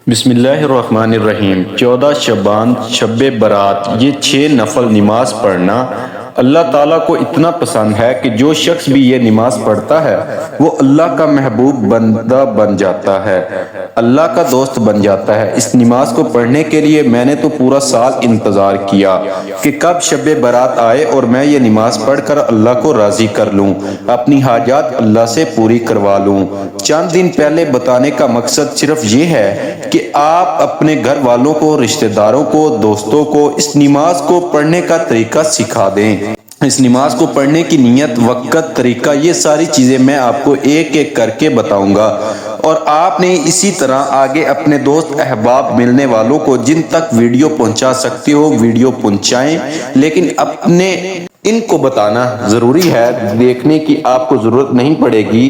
بسم اللہ الرحمن الرحیم 14 شعبان شب برات یہ 6 نفل نماز پڑھنا اللہ تعالیٰ کو اتنا پسند ہے کہ جو شخص بھی یہ نماز پڑھتا ہے وہ اللہ کا محبوب بندہ بن جاتا ہے، اللہ کا دوست بن جاتا ہے۔ اس نماز کو پڑھنے کے لیے میں نے تو پورا سال انتظار کیا کہ کب شب برات آئے اور میں یہ نماز پڑھ کر اللہ کو راضی کر لوں، اپنی حاجات اللہ سے پوری کروا لوں۔ چند دن پہلے بتانے کا مقصد صرف یہ ہے کہ آپ اپنے گھر والوں کو، رشتہ داروں کو، دوستوں کو اس نماز کو پڑھنے کا طریقہ سکھا دیں۔ اس نماز کو پڑھنے کی نیت، وقت، طریقہ، یہ ساری چیزیں میں آپ کو ایک ایک کر کے بتاؤں گا، اور آپ نے اسی طرح آگے اپنے دوست احباب، ملنے والوں کو جن تک ویڈیو پہنچا سکتے ہو ویڈیو پہنچائیں، لیکن اپنے ان کو بتانا ضروری ہے، دیکھنے کی آپ کو ضرورت نہیں پڑے گی۔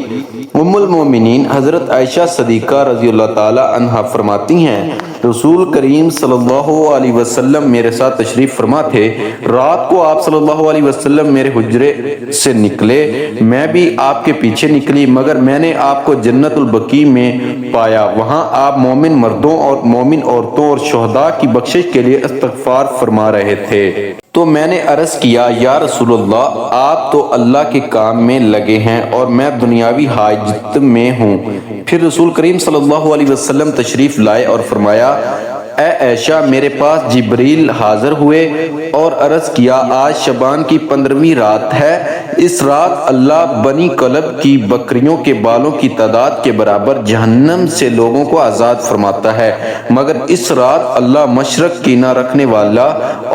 ام المومنین حضرت عائشہ صدیقہ رضی اللہ تعالی عنہا فرماتی ہیں، رسول کریم صلی اللہ علیہ وسلم میرے ساتھ تشریف فرما تھے۔ رات کو آپ صلی اللہ علیہ وسلم میرے حجرے سے نکلے، میں بھی آپ کے پیچھے نکلی، مگر میں نے آپ کو جنت البقیع میں پایا۔ وہاں آپ مومن مردوں اور مومن عورتوں اور شہداء کی بخشش کے لیے استغفار فرما رہے تھے۔ تو میں نے عرض کیا، یا رسول اللہ، آپ تو اللہ کے کام میں لگے ہیں اور میں دنیاوی حاجت میں ہوں۔ پھر رسول کریم صلی اللہ علیہ وسلم تشریف لائے اور فرمایا، اے عائشہ، میرے پاس جبریل حاضر ہوئے اور عرض کیا، آج شعبان کی 15ویں رات ہے۔ اس رات اللہ بنی کلب کی بکریوں کے بالوں کی تعداد کے برابر جہنم سے لوگوں کو آزاد فرماتا ہے، مگر اس رات اللہ مشرق کینہ رکھنے والا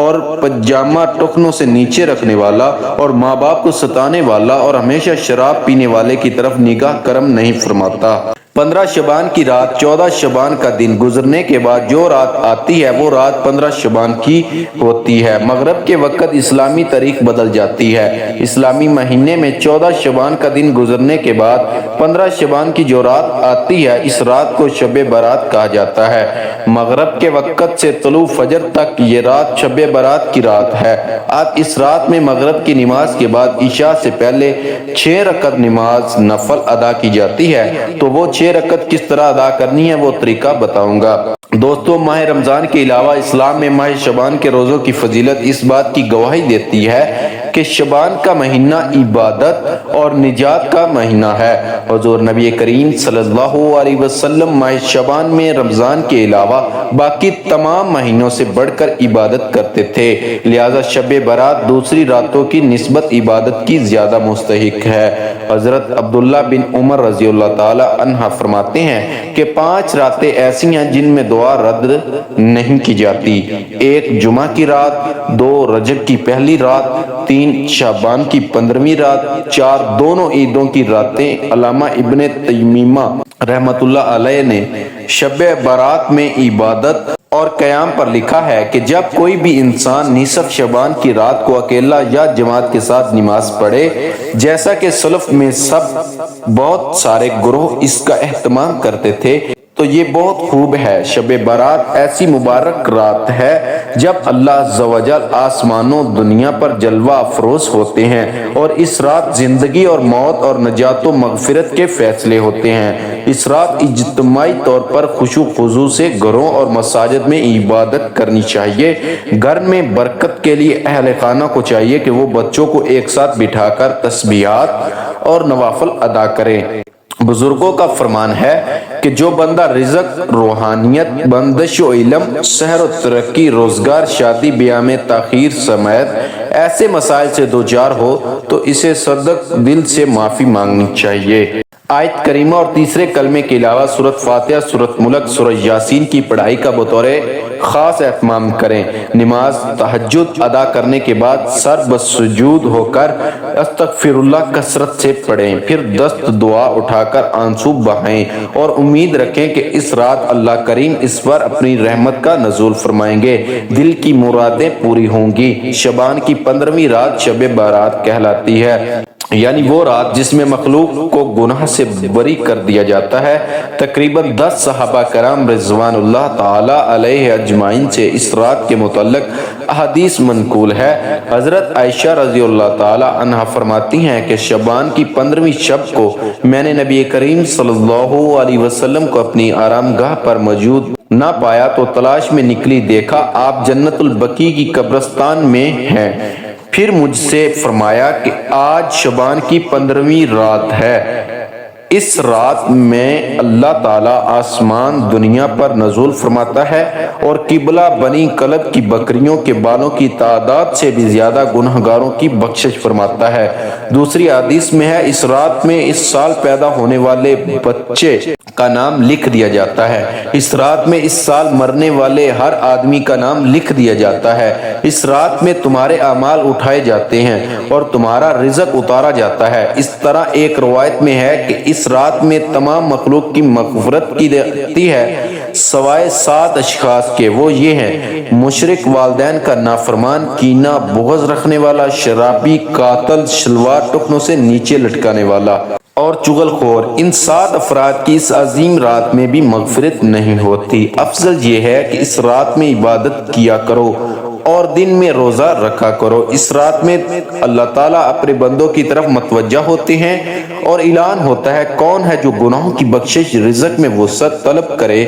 اور پجامہ ٹخنوں سے نیچے رکھنے والا اور ماں باپ کو ستانے والا اور ہمیشہ شراب پینے والے کی طرف نگاہ کرم نہیں فرماتا۔ 15 شعبان کی رات 14 شعبان کا دن گزرنے کے بعد جو رات آتی ہے وہ رات 15 شعبان کی ہوتی ہے۔ مغرب کے وقت اسلامی تاریخ بدل جاتی ہے۔ اسلامی مہینے میں 14 شعبان کا دن گزرنے کے بعد 15 شعبان کی جو رات آتی ہے، اس رات کو شب برات کہا جاتا ہے۔ مغرب کے وقت سے طلوع فجر تک یہ رات شب برات کی رات ہے۔ اب اس رات میں مغرب کی نماز کے بعد عشاء سے پہلے 6 رکعت نماز نفل ادا کی جاتی ہے، تو وہ 6 رکعت کس طرح ادا کرنی ہے وہ طریقہ بتاؤں گا۔ دوستو، ماہ رمضان کے علاوہ اسلام میں ماہ شعبان کے روزوں کی فضیلت اس بات کی گواہی دیتی ہے کہ شعبان کا مہینہ عبادت اور نجات کا مہینہ ہے۔ حضور نبی کریم صلی اللہ علیہ وسلم ماہ شعبان میں رمضان کے علاوہ باقی تمام مہینوں سے بڑھ کر عبادت کرتے تھے، لہذا شب برات دوسری راتوں کی نسبت عبادت کی زیادہ مستحق ہے۔ حضرت عبداللہ بن عمر رضی اللہ تعالی عنہ فرماتے ہیں کہ 5 راتیں ایسی ہیں جن میں دعا رد نہیں کی جاتی: 1 جمعہ کی رات، 2 رجب کی پہلی رات، 3 شعبان کی 15ویں رات، 4 دونوں عیدوں کی راتیں۔ علامہ ابن تیمیہ رحمۃ اللہ علیہ نے شب برات میں عبادت اور قیام پر لکھا ہے کہ جب کوئی بھی انسان نصف شعبان کی رات کو اکیلا یا جماعت کے ساتھ نماز پڑھے، جیسا کہ سلف میں بہت سارے گروہ اس کا اہتمام کرتے تھے، تو یہ بہت خوب ہے۔ شب برات ایسی مبارک رات ہے جب اللہ عز و جل آسمانوں دنیا پر جلوہ افروز ہوتے ہیں، اور اس رات زندگی اور موت اور نجات و مغفرت کے فیصلے ہوتے ہیں۔ اس رات اجتماعی طور پر خشوع خضوع سے گھروں اور مساجد میں عبادت کرنی چاہیے۔ گھر میں برکت کے لیے اہل خانہ کو چاہیے کہ وہ بچوں کو ایک ساتھ بٹھا کر تسبیحات اور نوافل ادا کریں۔ بزرگوں کا فرمان ہے کہ جو بندہ رزق، روحانیت، بندش و علم، سحر و ترقی، روزگار، شادی بیاہ میں تاخیر سمیت ایسے مسائل سے دوچار ہو تو اسے صدق دل سے معافی مانگنی چاہیے۔ آیت کریمہ اور تیسرے کلمے کے علاوہ سورۃ فاتحہ، سورۃ ملک، سورہ یاسین کی پڑھائی کا بطور خاص اہتمام کریں۔ نماز تہجد ادا کرنے کے بعد سر بسجود ہو کر استغفر اللہ کثرت سے پڑھیں، پھر دست دعا اٹھا کر آنسو بہائیں اور امید رکھیں کہ اس رات اللہ کریم اس پر اپنی رحمت کا نزول فرمائیں گے، دل کی مرادیں پوری ہوں گی۔ شعبان کی 15ویں رات شب برات کہلاتی ہے، یعنی وہ رات جس میں مخلوق کو گناہ سے بری کر دیا جاتا ہے۔ تقریباً 10 صحابہ کرام رضوان اللہ تعالی علیہ اجمعین سے اس رات کے متعلق احادیث منقول ہے۔ حضرت عائشہ رضی اللہ تعالی عنہ فرماتی ہیں کہ شعبان کی 15ویں شب کو میں نے نبی کریم صلی اللہ علیہ وسلم کو اپنی آرام گاہ پر موجود نہ پایا تو تلاش میں نکلی، دیکھا آپ جنت البقیع کی قبرستان میں ہیں۔ پھر مجھ سے فرمایا کہ آج شعبان کی 15ویں رات ہے، اس رات میں اللہ تعالیٰ آسمان دنیا پر نزول فرماتا ہے اور قبلہ بنی کلب کی بکریوں کے بالوں کی تعداد سے بھی زیادہ گنہگاروں کی بخشش فرماتا ہے۔ دوسری حدیث میں ہے، اس رات میں اس سال پیدا ہونے والے بچے کا نام لکھ دیا جاتا ہے، اس رات میں اس سال مرنے والے ہر آدمی کا نام لکھ دیا جاتا ہے، اس رات میں تمہارے اعمال اٹھائے جاتے ہیں اور تمہارا رزق اتارا جاتا ہے۔ اس طرح ایک روایت میں ہے کہ اس رات میں تمام مخلوق کی مغفرت کی جاتی ہے سوائے 7 اشخاص کے، وہ یہ ہیں: مشرک، والدین کا نافرمان، کینہ، بغض رکھنے والا، شرابی، قاتل، شلوار ٹکنوں سے نیچے لٹکانے والا اور چغل خور۔ ان 7 افراد کی اس عظیم رات میں بھی مغفرت نہیں ہوتی۔ افضل یہ ہے کہ اس رات میں عبادت کیا کرو اور دن میں روزہ رکھا کرو۔ اس رات میں اللہ تعالیٰ اپنے بندوں کی طرف متوجہ ہوتے ہیں اور اعلان ہوتا ہے، کون ہے جو گناہوں کی بخشش، رزق میں وسعت طلب کرے،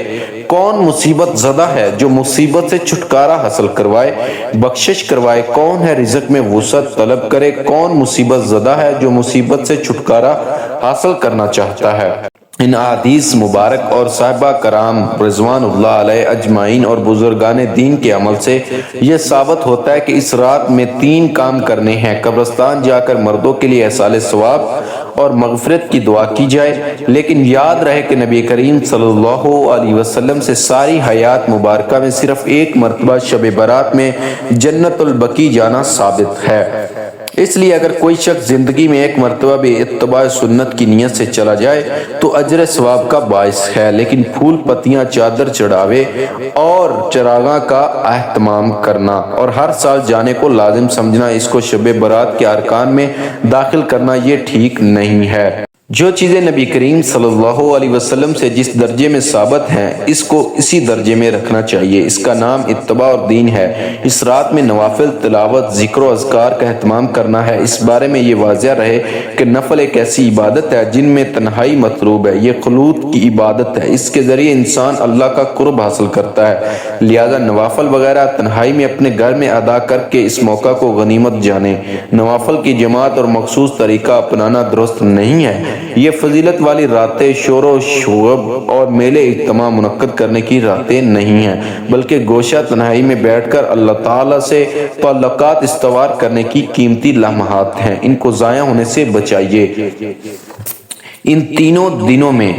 کون مصیبت زدہ ہے جو مصیبت سے چھٹکارا حاصل کروائے، بخشش کروائے، کون ہے رزق میں وسعت طلب کرے، کون مصیبت زدہ ہے جو مصیبت سے چھٹکارا حاصل کرنا چاہتا ہے۔ ان احادیث مبارک اور صحابہ کرام رضوان اللہ علیہ اجمعین اور بزرگان دین کے عمل سے یہ ثابت ہوتا ہے کہ اس رات میں 3 کام کرنے ہیں: قبرستان جا کر مردوں کے لیے ایصال ثواب اور مغفرت کی دعا کی جائے، لیکن یاد رہے کہ نبی کریم صلی اللہ علیہ وسلم سے ساری حیات مبارکہ میں صرف ایک مرتبہ شب برات میں جنت البقیع جانا ثابت ہے۔ اس لیے اگر کوئی شخص زندگی میں ایک مرتبہ بھی اتباع سنت کی نیت سے چلا جائے تو اجر ثواب کا باعث ہے، لیکن پھول پتیاں، چادر چڑھاوے اور چراغاں کا اہتمام کرنا اور ہر سال جانے کو لازم سمجھنا، اس کو شب برات کے ارکان میں داخل کرنا، یہ ٹھیک نہیں ہے۔ جو چیزیں نبی کریم صلی اللہ علیہ وسلم سے جس درجے میں ثابت ہیں، اس کو اسی درجے میں رکھنا چاہیے۔ اس کا نام اتباع اور دین ہے۔ اس رات میں نوافل، تلاوت، ذکر و اذکار کا اہتمام کرنا ہے۔ اس بارے میں یہ واضح رہے کہ نفل ایک ایسی عبادت ہے جن میں تنہائی مطلوب ہے، یہ خلوت کی عبادت ہے، اس کے ذریعے انسان اللہ کا قرب حاصل کرتا ہے، لہذا نوافل وغیرہ تنہائی میں اپنے گھر میں ادا کر کے اس موقع کو غنیمت جانیں۔ نوافل کی جماعت اور مخصوص طریقہ اپنانا درست نہیں ہے۔ یہ فضیلت والی راتیں شور و شوق اور میلے اجتماع منعقد کرنے کی راتیں نہیں ہیں، بلکہ گوشہ تنہائی میں بیٹھ کر اللہ تعالیٰ سے تعلقات استوار کرنے کی قیمتی لمحات ہیں، ان کو ضائع ہونے سے بچائیے۔ ان تینوں دنوں میں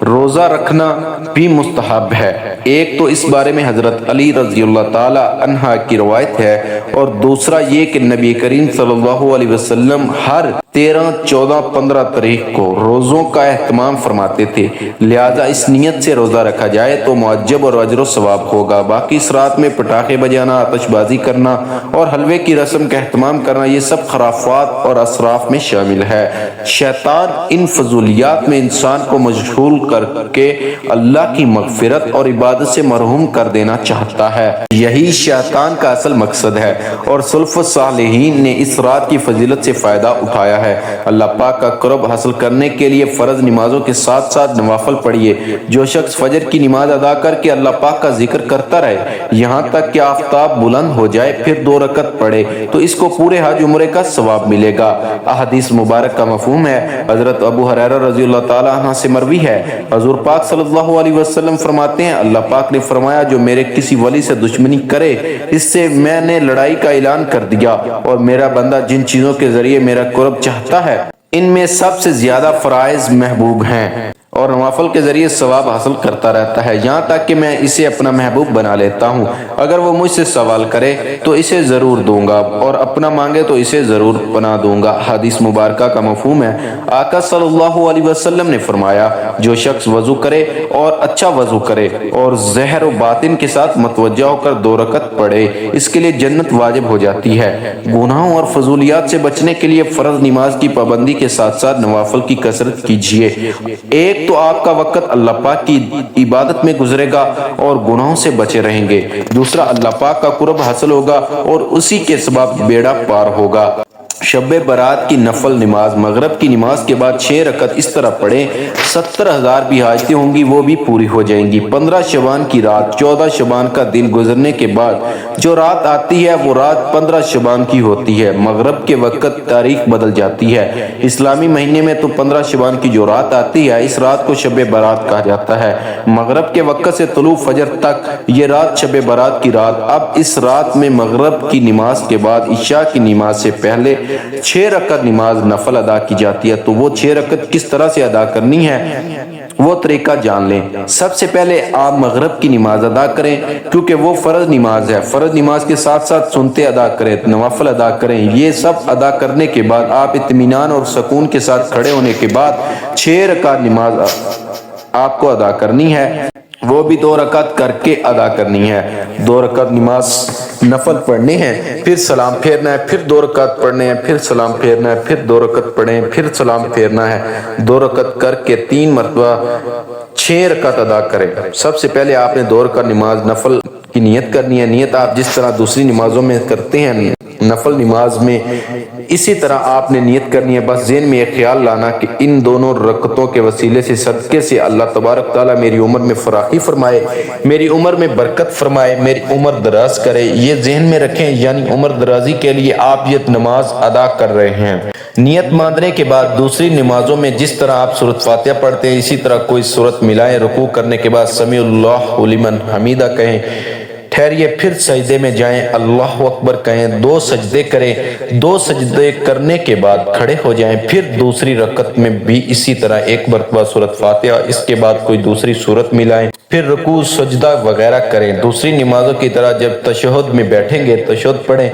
روزہ رکھنا بھی مستحب ہے۔ ایک تو اس بارے میں حضرت علی رضی اللہ تعالی عنہ کی روایت ہے، اور دوسرا یہ کہ نبی کریم صلی اللہ علیہ وسلم ہر 13، 14، 15 تاریخ کو روزوں کا اہتمام فرماتے تھے، لہذا اس نیت سے روزہ رکھا جائے تو معجب اور اجر و ثواب ہوگا۔ باقی اس رات میں پٹاخے بجانا، آتش بازی کرنا اور حلوے کی رسم کا اہتمام کرنا، یہ سب خرافات اور اسراف میں شامل ہے۔ شیطان ان فضولیات میں انسان کو مشغول کر کے اللہ کی مغفرت اور عبادت سے محروم کر دینا چاہتا ہے، یہی شیطان کا اصل مقصد ہے، اور سلف صالحین نے اس رات کی فضیلت سے فائدہ اٹھایا ہے۔ اللہ پاک کا قرب حاصل کرنے کے لیے فرض نمازوں کے ساتھ ساتھ نوافل پڑھیے۔ جو شخص فجر کی نماز ادا کر کے اللہ پاک کا ذکر کرتا رہے یہاں تک کہ آفتاب بلند ہو جائے، پھر 2 رکعت پڑھے تو اس کو پورے حج عمرے کا ثواب ملے گا۔ احادیث مبارک کا مفہوم ہے، حضرت ابو ہریرہ رضی اللہ تعالی عنہ سے مروی ہے، حضور پاک صلی اللہ علیہ وسلم فرماتے ہیں، اللہ پاک نے فرمایا، جو میرے کسی ولی سے دشمنی کرے اس سے میں نے لڑائی کا اعلان کر دیا، اور میرا بندہ جن چیزوں کے ذریعے میرا قرب چاہتا ہے ان میں سب سے زیادہ فرائض محبوب ہیں، اور نوافل کے ذریعے ثواب حاصل کرتا رہتا ہے، یہاں تک کہ میں اسے اپنا محبوب بنا لیتا ہوں۔ اگر وہ مجھ سے سوال کرے تو اسے ضرور دوں گا، اور اپنا مانگے تو اسے ضرور پناہ دوں گا۔ حدیث مبارکہ کا مفہوم ہے، آقا صلی اللہ علیہ وسلم نے فرمایا، جو شخص وضو کرے اور اچھا وضو کرے اور ظاہر و باطن کے ساتھ متوجہ ہو کر 2 رکعت پڑھے، اس کے لیے جنت واجب ہو جاتی ہے۔ گناہوں اور فضولیات سے بچنے کے لیے فرض نماز کی پابندی کے ساتھ ساتھ نوافل کی کثرت کیجیے۔ ایک تو آپ کا وقت اللہ پاک کی عبادت میں گزرے گا اور گناہوں سے بچے رہیں گے، دوسرا اللہ پاک کا قرب حاصل ہوگا اور اسی کے سبب بیڑا پار ہوگا۔ شب برات کی نفل نماز مغرب کی نماز کے بعد 6 رکعت اس طرح پڑھیں، 70,000 بھی حاجتیں ہوں گی وہ بھی پوری ہو جائیں گی۔ 15 شعبان کی رات 14 شعبان کا دن گزرنے کے بعد جو رات آتی ہے وہ رات 15 شعبان کی ہوتی ہے۔ مغرب کے وقت تاریخ بدل جاتی ہے۔ اسلامی مہینے میں تو 15 شعبان کی جو رات آتی ہے اس رات کو شب برات کہا جاتا ہے۔ مغرب کے وقت سے طلوع فجر تک یہ رات شب برات کی رات۔ اب اس رات میں مغرب کی نماز کے بعد عشاء کی نماز سے پہلے 6 رکعت نماز نفل ادا کی جاتی ہے۔ تو وہ 6 رکعت کس طرح سے ادا کرنی ہے وہ طریقہ جان لیں۔ سب سے پہلے آپ مغرب کی نماز ادا کریں کیونکہ وہ فرض نماز ہے۔ فرض نماز کے ساتھ ساتھ سنتے ادا کریں، نوافل ادا کریں۔ یہ سب ادا کرنے کے بعد آپ اطمینان اور سکون کے ساتھ کھڑے ہونے کے بعد 6 رکعت نماز آپ کو ادا کرنی ہے، وہ بھی 2 رکعت کر کے ادا کرنی ہے۔ 2 رکعت نماز نفل پڑھنے ہیں، پھر سلام پھیرنا ہے، پھر 2 رکعت پڑھنے ہیں، پھر سلام پھیرنا ہے، پھر 2 رکعت پڑھیں، پھر سلام پھیرنا ہے۔ 2 رکعت کر کے 3 مرتبہ 6 رکعت ادا کریں۔ سب سے پہلے آپ نے 2 رکعت نماز نفل کی نیت کرنی ہے۔ نیت آپ جس طرح دوسری نمازوں میں کرتے ہیں نفل نماز میں اسی طرح آپ نے نیت کرنی ہے۔ بس ذہن میں یہ خیال لانا کہ ان دونوں رکعتوں کے وسیلے سے صدقے سے اللہ تبارک تعالیٰ میری عمر میں فراخی فرمائے، میری عمر میں برکت فرمائے، میری عمر دراز کرے۔ یہ ذہن میں رکھیں، یعنی عمر درازی کے لیے آپ یہ نماز ادا کر رہے ہیں۔ نیت باندھنے کے بعد دوسری نمازوں میں جس طرح آپ سورۃ فاتحہ پڑھتے ہیں اسی طرح کوئی سورت ملائیں۔ رکوع کرنے کے بعد سمیع اللہ لمن حمیدہ کہیں، ٹھہریے، پھر سجدے میں جائیں، اللہ اکبر کہیں، 2 سجدے کریں۔ 2 سجدے کرنے کے بعد کھڑے ہو جائیں، پھر دوسری رکعت میں بھی اسی طرح 1 مرتبہ سورۃ فاتحہ، اس کے بعد کوئی دوسری سورت ملائیں، پھر رکوع سجدہ وغیرہ کریں۔ دوسری نمازوں کی طرح جب تشہد میں بیٹھیں گے تشہد پڑھیں،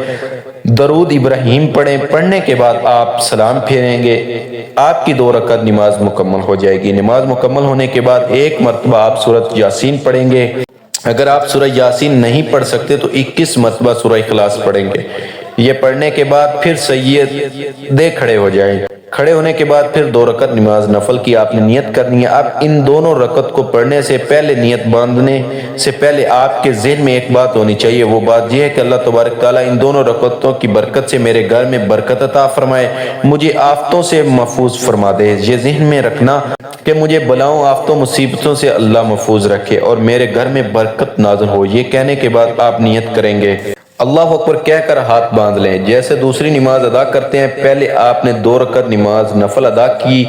درود ابراہیم پڑھیں۔ پڑھنے کے بعد آپ سلام پھیریں گے، آپ کی 2 رکعت نماز مکمل ہو جائے گی۔ نماز مکمل ہونے کے بعد 1 مرتبہ آپ سورۃ یاسین پڑھیں گے۔ اگر آپ سورہ یاسین نہیں پڑھ سکتے تو 21 مرتبہ سورہ اخلاص پڑھیں گے۔ یہ پڑھنے کے بعد پھر سجدے کھڑے ہو جائیں۔ کھڑے ہونے کے بعد پھر 2 رکعت نماز نفل کی آپ نے نیت کرنی ہے۔ اب ان دونوں رکعت کو پڑھنے سے پہلے، نیت باندھنے سے پہلے آپ کے ذہن میں ایک بات ہونی چاہیے۔ وہ بات یہ ہے کہ اللہ تبارک تعالیٰ ان دونوں رکعتوں کی برکت سے میرے گھر میں برکت عطا فرمائے، مجھے آفتوں سے محفوظ فرما دے۔ یہ ذہن میں رکھنا کہ مجھے بلاؤں آفتوں مصیبتوں سے اللہ محفوظ رکھے اور میرے گھر میں برکت نازل ہو۔ یہ کہنے کے بعد آپ نیت کریں گے، اللہ اکبر کہہ کر ہاتھ باندھ لیں۔ جیسے دوسری نماز ادا کرتے ہیں، پہلے آپ نے 2 رکعت نماز نفل ادا کی،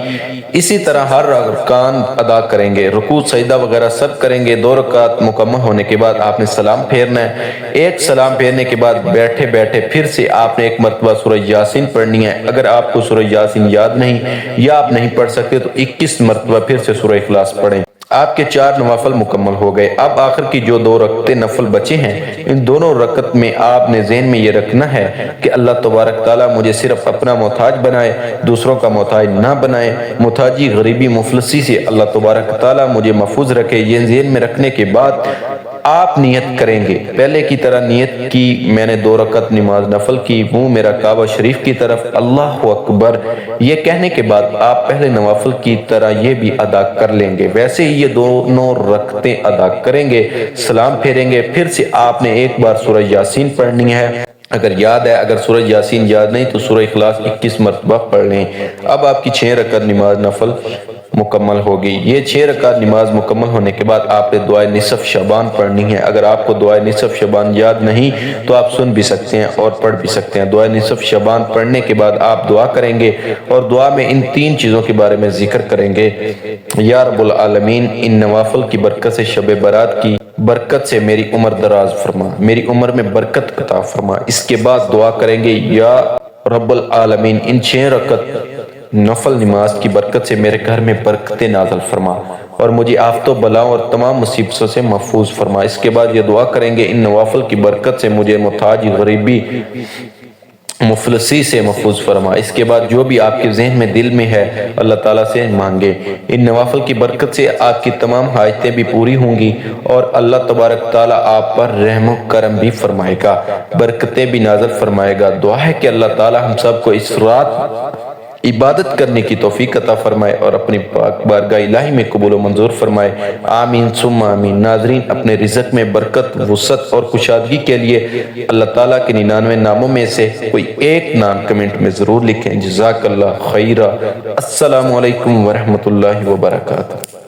اسی طرح ہر رکعت ادا کریں گے، رکوع سجدہ وغیرہ سب کریں گے۔ 2 رکعت مکمل ہونے کے بعد آپ نے سلام پھیرنا ہے۔ ایک سلام پھیرنے کے بعد بیٹھے بیٹھے پھر سے آپ نے 1 مرتبہ سورہ یاسین پڑھنی ہے۔ اگر آپ کو سورہ یاسین یاد نہیں یا آپ نہیں پڑھ سکتے تو 21 مرتبہ پھر سے سورہ اخلاص پڑھیں۔ آپ کے 4 نوافل مکمل ہو گئے۔ اب آخر کی جو 2 رکعتیں نفل بچے ہیں، ان دونوں رکعت میں آپ نے ذہن میں یہ رکھنا ہے کہ اللہ تبارک تعالیٰ مجھے صرف اپنا محتاج بنائے، دوسروں کا محتاج نہ بنائے۔ محتاجی، غریبی، مفلسی سے اللہ تبارک تعالیٰ مجھے محفوظ رکھے۔ یہ ذہن میں رکھنے کے بعد آپ نیت کریں گے۔ پہلے کی طرح نیت کی، میں نے 2 رکعت نماز نفل کی، منہ میرا کعبہ شریف کی طرف، اللہ اکبر یہ کہنے کے بعد آپ پہلے نوافل کی طرح یہ بھی ادا کر لیں گے۔ ویسے ہی یہ دونوں رکعتیں ادا کریں گے، سلام پھیریں گے، پھر سے آپ نے 1 بار سورہ یاسین پڑھنی ہے اگر یاد ہے۔ اگر سورہ یاسین یاد نہیں تو سورہ اخلاص 21 مرتبہ پڑھ لیں۔ اب آپ کی 6 رکعت نماز نفل مکمل ہوگی۔ یہ 6 رکعت نماز مکمل ہونے کے بعد آپ نے دعائے نصف شعبان پڑھنی ہے۔ اگر آپ کو دعائے نصف شعبان یاد نہیں تو آپ سن بھی سکتے ہیں اور پڑھ بھی سکتے ہیں۔ دعائے نصف شعبان پڑھنے کے بعد آپ دعا کریں گے اور دعا میں ان 3 چیزوں کے بارے میں ذکر کریں گے۔ یا رب العالمین، ان نوافل کی برکت سے، شب برات کی برکت سے میری عمر دراز فرما، میری عمر میں برکت عطا فرما۔ اس کے بعد دعا کریں گے، یا رب العالمین، ان 6 رکعت نفل نماز کی برکت سے میرے گھر میں برکتیں نازل فرما اور مجھے آفتوں بلاؤں اور تمام مصیبتوں سے محفوظ فرما۔ اس کے بعد یہ دعا کریں گے، ان نوافل کی برکت سے مجھے محتاجی، غریبی، مفلسی سے محفوظ فرما۔ اس کے بعد جو بھی آپ کے ذہن میں دل میں ہے اللہ تعالیٰ سے مانگے۔ ان نوافل کی برکت سے آپ کی تمام حاجتیں بھی پوری ہوں گی اور اللہ تبارک تعالیٰ آپ پر رحم و کرم بھی فرمائے گا، برکتیں بھی نازل فرمائے گا۔ دعا ہے کہ اللہ تعالیٰ ہم سب کو اس رات عبادت کرنے کی توفیق عطا فرمائے اور اپنی پاک بارگاہ الہی میں قبول و منظور فرمائے، آمین ثم آمین۔ ناظرین، اپنے رزق میں برکت، وسعت اور کشادگی کے لیے اللہ تعالیٰ کے 99 ناموں میں سے کوئی ایک نام کمنٹ میں ضرور لکھیں۔ جزاک اللہ خیرہ۔ السلام علیکم ورحمۃ اللہ وبرکاتہ۔